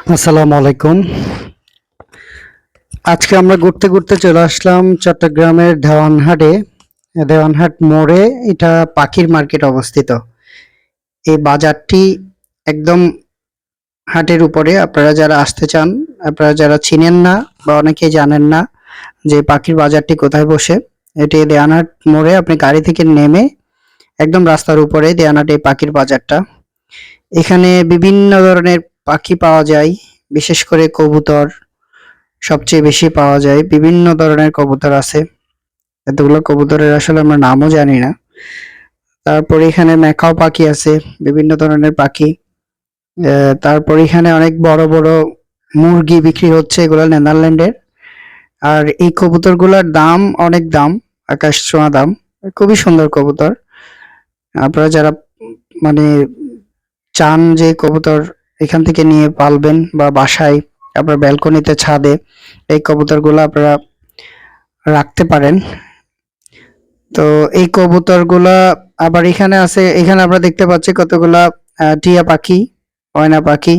আসসালামু আলাইকুম। আজকে আমরা ঘুরতে ঘুরতে চলে আসলাম চট্টগ্রামের দেওয়ানহাটে। দেওয়ানহাট মোড়ে এটা পাখির মার্কেট অবস্থিত। এই বাজারটি একদম হাটের উপরে। আপনারা যারা আসতে চান, আপনারা যারা চিনেন না বা অনেকেই জানেন না যে পাখির বাজারটি কোথায় বসে, এটি দেওয়ানহাট মোড়ে। আপনি গাড়ি থেকে নেমে একদম রাস্তার উপরে দেওয়ানহাট এই পাখির বাজারটা। এখানে বিভিন্ন ধরনের পাখি পাওয়া যায়, বিশেষ করে কবুতর সবচেয়ে বেশি পাওয়া যায়। বিভিন্ন ধরনের কবুতর আছে, এতগুলো কবুতরের আসলে আমরা নামও জানি না। তারপর এখানে ম্যাকাও পাখি আছে, বিভিন্ন ধরনের পাখি। তারপর এখানে অনেক বড় বড় মুরগি বিক্রি হচ্ছে, এগুলো নেদারল্যান্ডের। আর এই কবুতরগুলোর দাম অনেক, দাম আকাশ ছোঁয়া দাম। খুবই সুন্দর কবুতর। আপনারা যারা মানে চান যে কবুতর এখান থেকে নিয়ে পালবেন বা বাসায় আপনার ব্যালকনিতে, ছাদে এই কবুতরগুলো আপনারা রাখতে পারেন। তো এই কবুতরগুলা আবার এখানে আছে। এখানে আমরা দেখতে পাচ্ছি কতগুলা টিয়া পাখি, ময়না পাখি।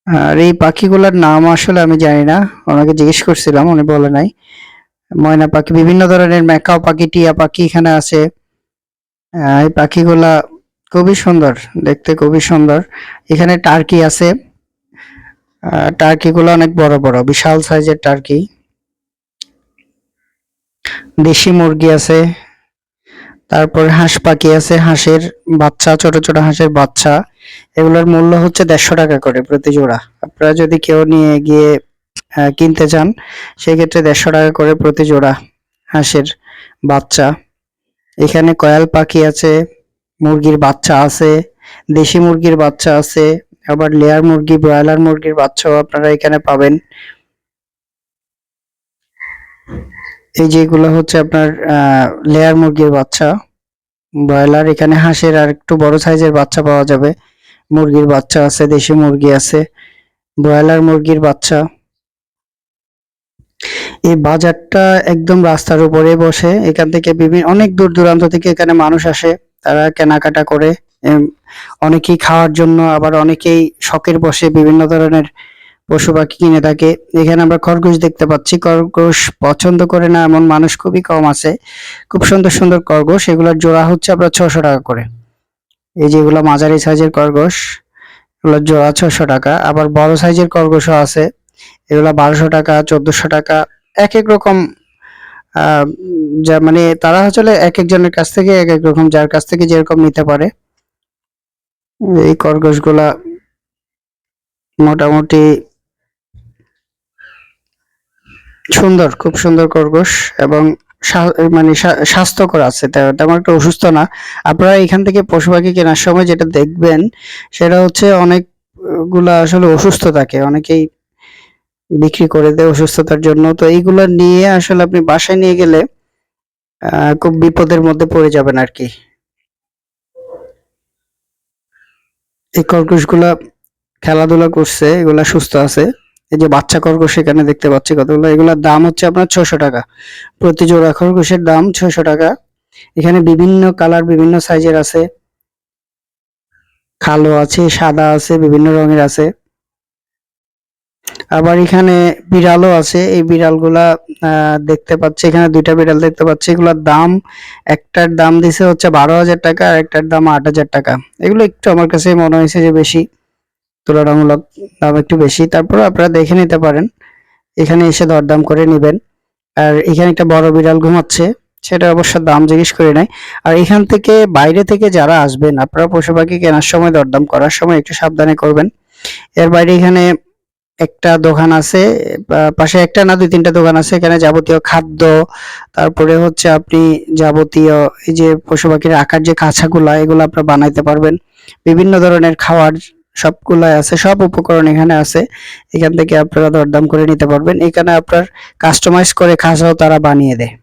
আর এই পাখিগুলোর নাম আসলে আমি জানি না, ওনাকে জিজ্ঞেস করছিলাম, উনি বলে নাই। ময়না পাখি, বিভিন্ন ধরনের ম্যাকাও পাখি, টিয়া পাখি এখানে আছে। এই পাখিগুলা খুবই সুন্দর দেখতে, খুবই সুন্দর। এখানে টার্কি আছে। টার্কি গুলো অনেক বড় বড়, বিশাল সাইজের টার্কি। দেশি মুরগি আছে। তারপর হাঁস পাখি আছে, হাঁসের বাচ্চা, ছোট ছোট হাঁসের বাচ্চা। এগুলোর মূল্য হচ্ছে 150 টাকা করে প্রতি জোড়া। আপনারা যদি কেউ নিয়ে গিয়ে কিনতে চান, সেক্ষেত্রে 150 টাকা করে প্রতি জোড়া হাঁসের বাচ্চা। এখানে কয়াল পাখি আছে, মুরগির বাচ্চা আছে, দেশি মুরগির বাচ্চা আছে, আবার লেয়ার মুরগি, ব্রয়লার মুরগির বাচ্চাও আপনারা এখানে পাবেন। এই যেগুলো হচ্ছে আপনার লেয়ার মুরগির বাচ্চা, ব্রয়লার। এখানে হাঁসের আর একটু বড় সাইজের বাচ্চা পাওয়া যাবে। মুরগির বাচ্চা আছে, দেশি মুরগি আছে, ব্রয়লার মুরগির বাচ্চা। এই বাজারটা একদম রাস্তার উপরে বসে। এখান থেকে বিভিন্ন অনেক দূর দূরান্ত থেকে এখানে মানুষ আসে, তারা কেনাকাটা করে। এম, অনেকেই খাওয়ার জন্য, আবার অনেকেই শখের বসে বিভিন্ন ধরনের পশু পাখি কিনে থাকে। এখানে আমরা খরগোশ দেখতে পাচ্ছি। খরগোশ পছন্দ করে না এমন মানুষ খুবই কম আছে। খুব সুন্দর সুন্দর খরগোশ, এগুলোর জোড়া হচ্ছে আপনার 600 টাকা করে। এই যেগুলো মাঝারি সাইজের খরগোশ, এগুলোর জোড়া 600 টাকা। আবার বড় সাইজের খরগোশও আছে, এগুলা 1200 টাকা, 1400 টাকা। এক এক রকম। যা মানে তারা আসলে এক একজনের কাছ থেকে এক এক রকম, যার কাছ থেকে যেরকম নিতে পারে। এই খরগোশগুলা মোটামুটি সুন্দর, খুব সুন্দর খরগোশ। এবং মানে স্বাস্থ্যকর আছে, তেমন একটা অসুস্থ না। আপনারা এখান থেকে পশু পাখি কেনার সময় যেটা দেখবেন, সেটা হচ্ছে অনেকগুলা আসলে অসুস্থ থাকে, অনেকেই বিক্রি করে দেয় অসুস্থতার জন্য। তো এইগুলা নিয়ে আসলে আপনি বাসায় নিয়ে গেলে খুব বিপদের মধ্যে পড়ে যাবেন আর কি। এই খরগোশগুলা খেলাধুলা করছে, এগুলা সুস্থ আছে। এই যে বাচ্চা খরগোশ এখানে দেখতে পাচ্ছি কতগুলো। এগুলোর দাম হচ্ছে আপনার 600 টাকা প্রতি জোড়া। খরগোশের দাম 600 টাকা। এখানে বিভিন্ন কালার, বিভিন্ন সাইজের আছে, কালো আছে, সাদা আছে, বিভিন্ন রঙের আছে। আবার এখানে বিড়ালও আছে। এই বিড়ালগুলা দেখতে পাচ্ছি, এখানে দুইটা বিড়াল দেখতে পাচ্ছি। এগুলোর দাম, একটার দাম দিছে হচ্ছে 12,000 টাকা, আর একটার দাম 8,000 টাকা। এগুলো একটু আমার কাছে মনে হয়েছে যে বেশি, তুলনামূলক দাম একটু বেশি। তারপর আপনারা দেখে নিতে পারেন, এখানে এসে দরদাম করে নেবেন। আর এখানে একটা বড় বিড়াল ঘুমাচ্ছে, সেটা অবশ্য দাম জিজ্ঞেস করে নাই। আর এখান থেকে, বাইরে থেকে যারা আসবেন, আপনারা পশু পাখি কেনার সময়, দরদাম করার সময় একটু সাবধানে করবেন। এর বাইরে এখানে একটা দোকান আছে, পাশে একটা না, দুই তিনটা দোকান আছে। এখানে যাবতীয় খাদ্য, তারপরে হচ্ছে আপনি যাবতীয় এই যে পশু পাখির রাখার যে খাঁচাগুলা, এগুলো আপনারা বানাইতে পারবেন। বিভিন্ন ধরনের খাওয়ার সবগুলাই আছে, সব উপকরণ এখানে আছে। এখান থেকে আপনারা দরদাম করে নিতে পারবেন। এখানে আপনার কাস্টমাইজ করে খাঁচাও তারা বানিয়ে দেয়।